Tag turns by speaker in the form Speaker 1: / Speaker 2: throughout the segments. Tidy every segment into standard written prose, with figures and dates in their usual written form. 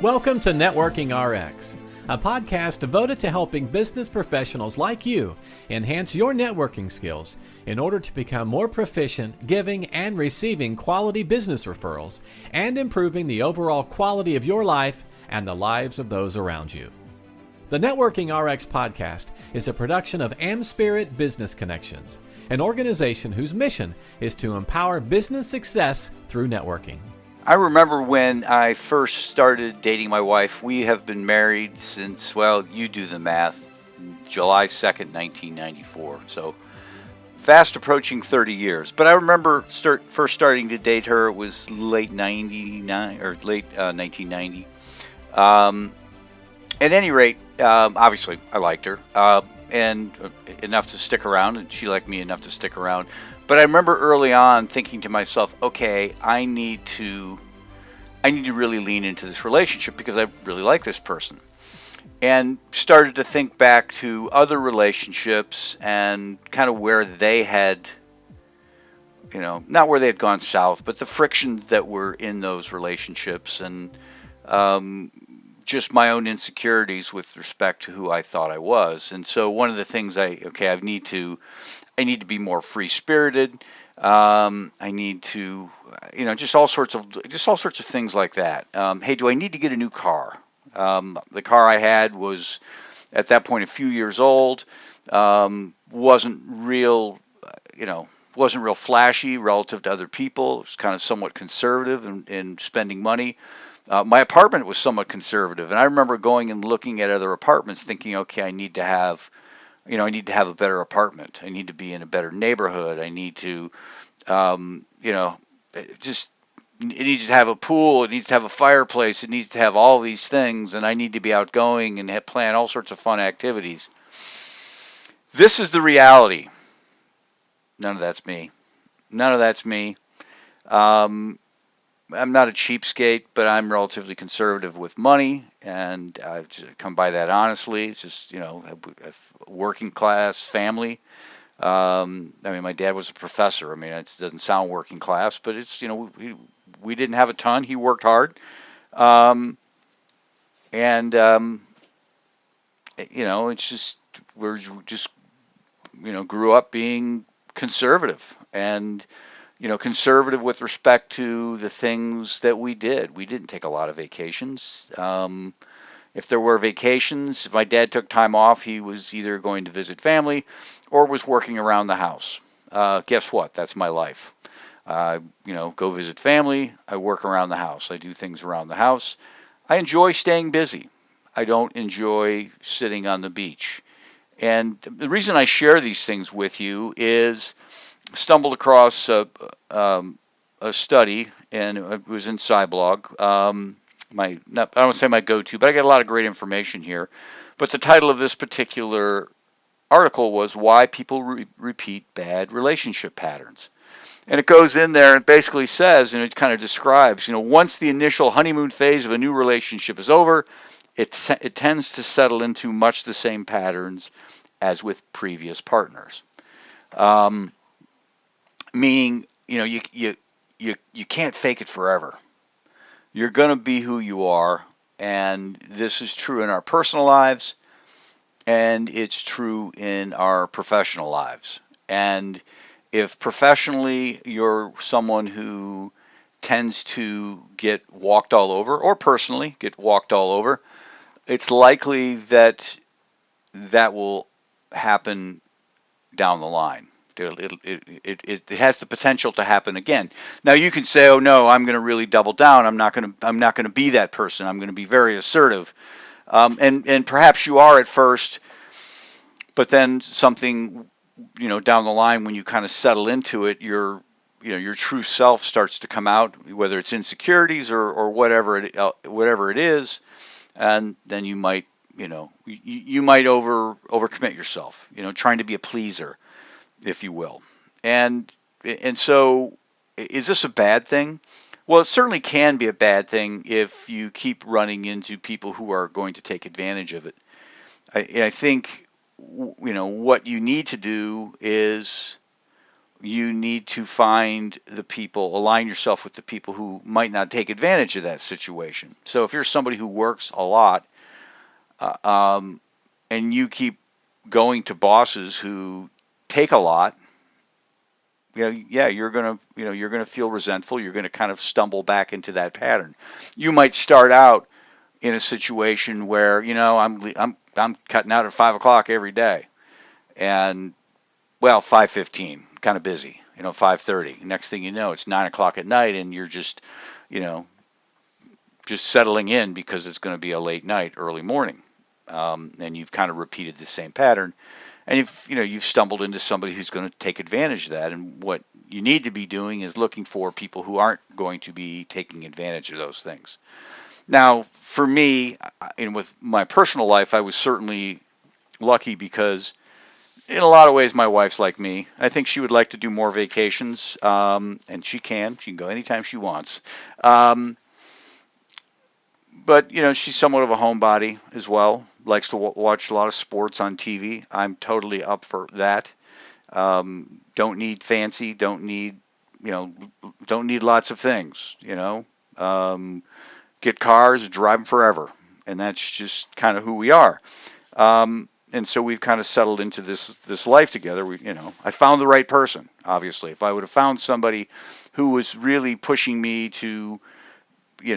Speaker 1: Welcome to Networking RX, a podcast devoted to helping business professionals like you enhance your networking skills in order to become more proficient giving and receiving quality business referrals and improving the overall quality of your life and the lives of those around you. The Networking RX podcast is a production of AmSpirit Business Connections, an organization whose mission is to empower business success through networking.
Speaker 2: I remember when I first started dating my wife. We have been married since, well, you do the math, July 2nd, 1994. So fast approaching 30 years. But I remember first starting to date her. It was late 99 or late 1990. At any rate, obviously I liked her and enough to stick around, and she liked me enough to stick around. But I remember early on thinking to myself, okay, I need to really lean into this relationship because I really like this person. And started to think back to other relationships and kind of where they had, not where they had gone south, but the frictions that were in those relationships, and just my own insecurities with respect to who I thought I was. And so one of the things I need to be more free-spirited. I need to, just all sorts of things like that. Hey, do I need to get a new car? The car I had was at that point a few years old. Wasn't real flashy relative to other people. It was kind of somewhat conservative in spending money. My apartment was somewhat conservative, and I remember going and looking at other apartments, thinking, okay, I need to have a better apartment. I need to be in a better neighborhood. I need to, it needs to have a pool. It needs to have a fireplace. It needs to have all these things, and I need to be outgoing and plan all sorts of fun activities. This is the reality. None of that's me. I'm not a cheapskate, but I'm relatively conservative with money, and I've come by that honestly. It's just, a working class family. My dad was a professor. It doesn't sound working class, but it's, we didn't have a ton. He worked hard. It's just, we're just, grew up being conservative and, conservative with respect to the things that we did. We didn't take a lot of vacations. If there were vacations, if my dad took time off, he was either going to visit family or was working around the house. Guess what? That's my life. Go visit family. I work around the house. I do things around the house. I enjoy staying busy. I don't enjoy sitting on the beach. And the reason I share these things with you is stumbled across a study, and it was in Sciblog. I don't want to say my go-to, but I get a lot of great information here. But the title of this particular article was "Why People Repeat Bad Relationship Patterns." And it goes in there and basically says, and it kind of describes, once the initial honeymoon phase of a new relationship is over, it tends to settle into much the same patterns as with previous partners. Meaning, you can't fake it forever. You're going to be who you are, and this is true in our personal lives, and it's true in our professional lives. And if professionally you're someone who tends to get walked all over, or personally get walked all over, it's likely that will happen down the line. It has the potential to happen again. Now you can say, "Oh no, I'm going to really double down. I'm not going to be that person. I'm going to be very assertive." And perhaps you are at first, but then something, down the line when you kind of settle into it, your true self starts to come out, whether it's insecurities or whatever it is, and then you might overcommit yourself, trying to be a pleaser, if you will. And so is this a bad thing? Well, it certainly can be a bad thing if you keep running into people who are going to take advantage of it. I think, what you need to do is you need to find the people, align yourself with the people who might not take advantage of that situation. So if you're somebody who works a lot, uh, um, and you keep going to bosses who take a lot, yeah, you're gonna feel resentful. You're gonna kind of stumble back into that pattern. You might start out in a situation where I'm cutting out at 5 o'clock every day, and well, 5:15, kind of busy. 5:30. Next thing you know, it's 9 o'clock at night, and you're you know, just settling in because it's going to be a late night, early morning, and you've kind of repeated the same pattern, and you've stumbled into somebody who's going to take advantage of that. And what you need to be doing is looking for people who aren't going to be taking advantage of those things. Now, for me, and with my personal life, I was certainly lucky because in a lot of ways, my wife's like me. I think she would like to do more vacations, and she can. She can go anytime she wants. Um, but she's somewhat of a homebody as well. Likes to watch a lot of sports on TV. I'm totally up for that. Don't need fancy. You know, don't need lots of things. Get cars, drive them forever, and that's just kind of who we are. And so we've kind of settled into this life together. I found the right person. Obviously, if I would have found somebody who was really pushing me you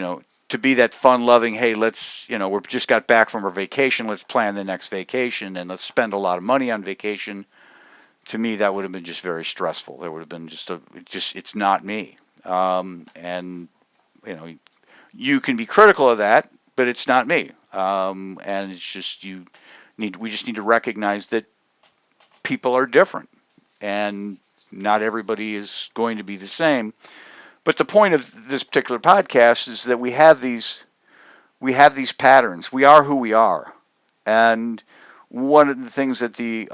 Speaker 2: know, to be that fun-loving, hey, we've just got back from our vacation, let's plan the next vacation, and let's spend a lot of money on vacation. To me, that would have been just very stressful. There would have been it's not me. And you know, you can be critical of that, but it's not me. And it's just we just need to recognize that people are different, and not everybody is going to be the same. But the point of this particular podcast is that we have these patterns. We are who we are, and one of the things that the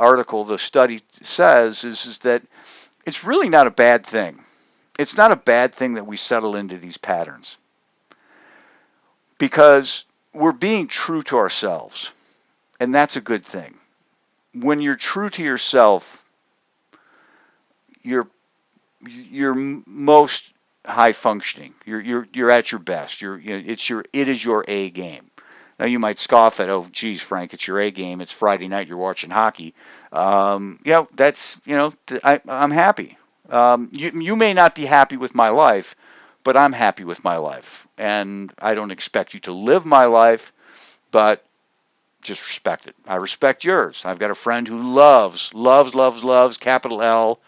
Speaker 2: study says is that it's really not a bad thing. It's not a bad thing that we settle into these patterns because we're being true to ourselves, and that's a good thing. When you're true to yourself, you're most high functioning. You're at your best. It is your A game. Now you might scoff at, oh, geez, Frank, it's your A game. It's Friday night. You're watching hockey. That's I'm happy. You may not be happy with my life, but I'm happy with my life, and I don't expect you to live my life, but just respect it. I respect yours. I've got a friend who loves, capital L,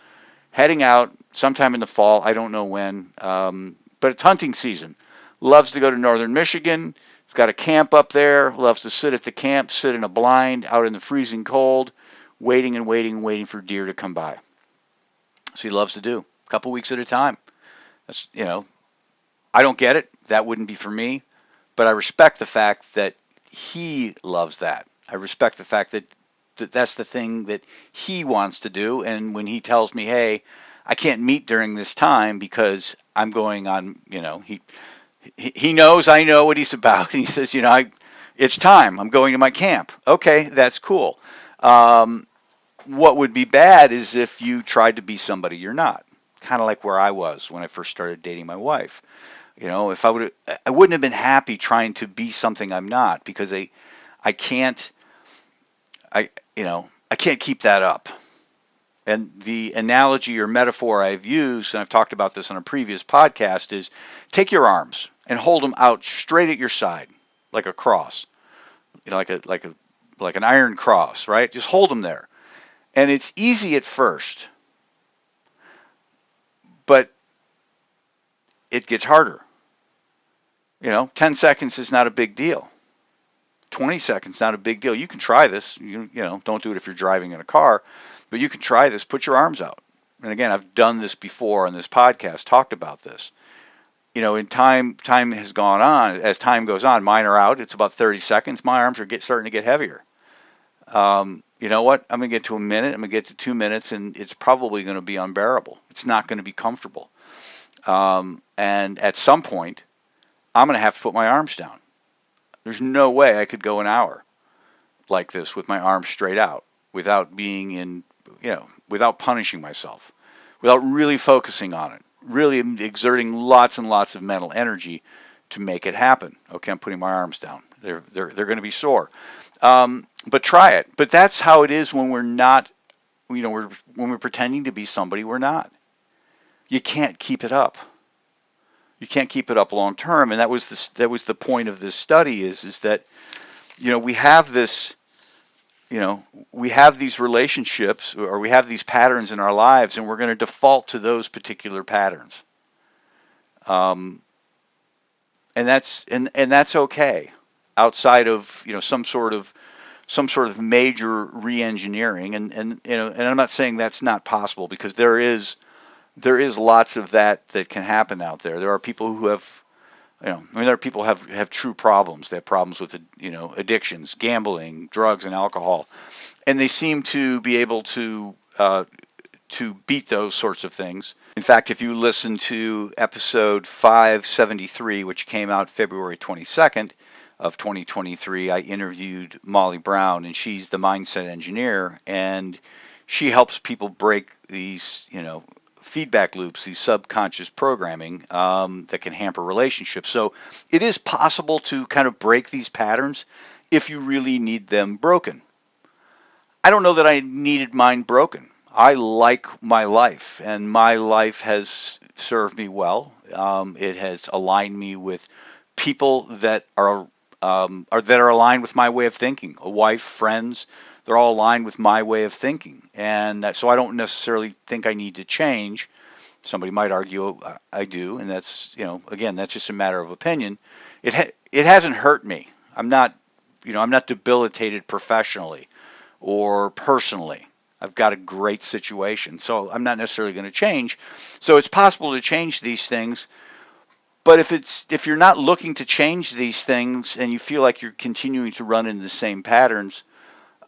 Speaker 2: heading out sometime in the fall. I don't know when, but it's hunting season. Loves to go to northern Michigan. He's got a camp up there. Loves to sit at the camp, sit in a blind out in the freezing cold, waiting and waiting and waiting for deer to come by. So he loves to do a couple weeks at a time. That's, I don't get it. That wouldn't be for me, but I respect the fact that he loves that. I respect the fact that that's the thing that he wants to do. And when he tells me, hey, I can't meet during this time because I'm going on, he knows I know what he's about. And he says, it's time. I'm going to my camp. Okay, that's cool. What would be bad is if you tried to be somebody you're not. Kind of like where I was when I first started dating my wife. If I wouldn't have been happy trying to be something I'm not, because I can't keep that up. And the analogy or metaphor I've used, and I've talked about this on a previous podcast, is take your arms and hold them out straight at your side, like a cross, like an iron cross, right? Just hold them there. And it's easy at first, but it gets harder. 10 seconds is not a big deal. 20 seconds, not a big deal. You can try this. Don't do it if you're driving in a car, but you can try this. Put your arms out. And again, I've done this before on this podcast, talked about this. In time has gone on. As time goes on, mine are out. It's about 30 seconds. My arms are starting to get heavier. You know what? I'm going to get to a minute. I'm going to get to 2 minutes, and it's probably going to be unbearable. It's not going to be comfortable. And at some point, I'm going to have to put my arms down. There's no way I could go an hour like this with my arms straight out without being without punishing myself. without really focusing on it, really exerting lots and lots of mental energy to make it happen. Okay, I'm putting my arms down. They're going to be sore. But try it. But that's how it is when we're not, when we're pretending to be somebody we're not. You can't keep it up. You can't keep it up long term. And that was the point of this study is that, we have this, we have these relationships or we have these patterns in our lives, and we're going to default to those particular patterns. And that's okay. Outside of some sort of major re-engineering, and I'm not saying that's not possible, because there is lots of that can happen out there. There are people who have, there are people who have true problems. They have problems with addictions, gambling, drugs, and alcohol, and they seem to be able to beat those sorts of things. In fact, if you listen to episode 573, which came out February 22nd of 2023, I interviewed Molly Brown, and she's the mindset engineer, and she helps people break these, feedback loops, these subconscious programming that can hamper relationships. So it is possible to kind of break these patterns if you really need them broken. I don't know that I needed mine broken. I like my life, and my life has served me well. It has aligned me with people that are aligned with my way of thinking. A wife, friends, they're all aligned with my way of thinking, and so I don't necessarily think I need to change. Somebody might argue I do, and that's again, that's just a matter of opinion. It hasn't hurt me. I'm not debilitated professionally or personally. I've got a great situation, so I'm not necessarily going to change. So it's possible to change these things, but if you're not looking to change these things and you feel like you're continuing to run into the same patterns,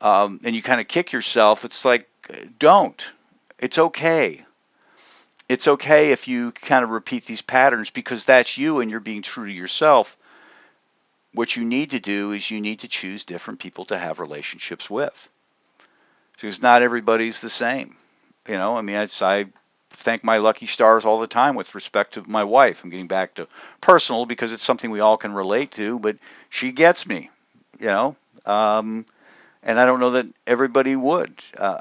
Speaker 2: and you kind of kick yourself, it's like, don't. It's okay. It's okay if you kind of repeat these patterns, because that's you and you're being true to yourself. What you need to do is you need to choose different people to have relationships with. Because not everybody's the same. I thank my lucky stars all the time with respect to my wife. I'm getting back to personal because it's something we all can relate to, but she gets me, and I don't know that everybody would. I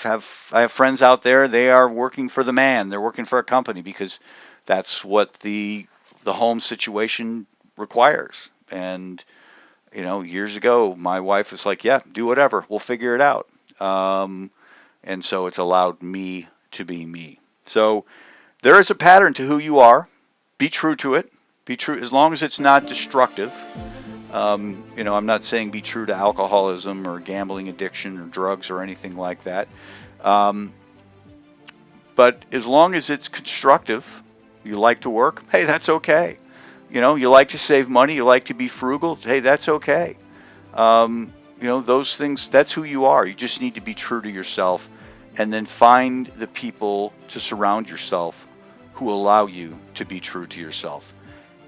Speaker 2: have friends out there, they are working for the man. They're working for a company because that's what the home situation requires. And, years ago, my wife was like, yeah, do whatever. We'll figure it out. And so it's allowed me to be me. So there is a pattern to who you are. Be true to it. Be true as long as it's not destructive. I'm not saying be true to alcoholism or gambling addiction or drugs or anything like that. But as long as it's constructive, you like to work, hey, that's okay. You like to save money, you like to be frugal, hey, that's okay. Those things, that's who you are. You just need to be true to yourself, and then find the people to surround yourself who allow you to be true to yourself.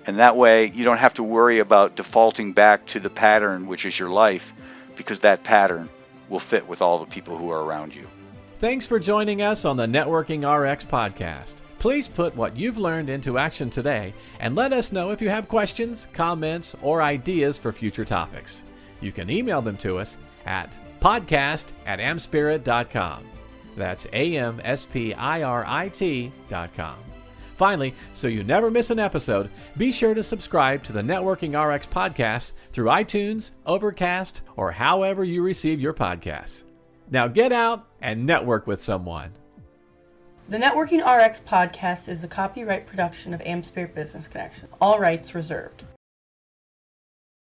Speaker 2: And that way you don't have to worry about defaulting back to the pattern, which is your life, because that pattern will fit with all the people who are around you.
Speaker 1: Thanks for joining us on the Networking RX podcast. Please put what you've learned into action today, and let us know if you have questions, comments, or ideas for future topics. You can email them to us at podcast@amspirit.com. That's AmSpirit.com. Finally, so you never miss an episode, be sure to subscribe to the Networking RX podcast through iTunes, Overcast, or however you receive your podcasts. Now get out and network with someone.
Speaker 3: The Networking RX podcast is the copyright production of AmSpirit Business Connection. All rights reserved.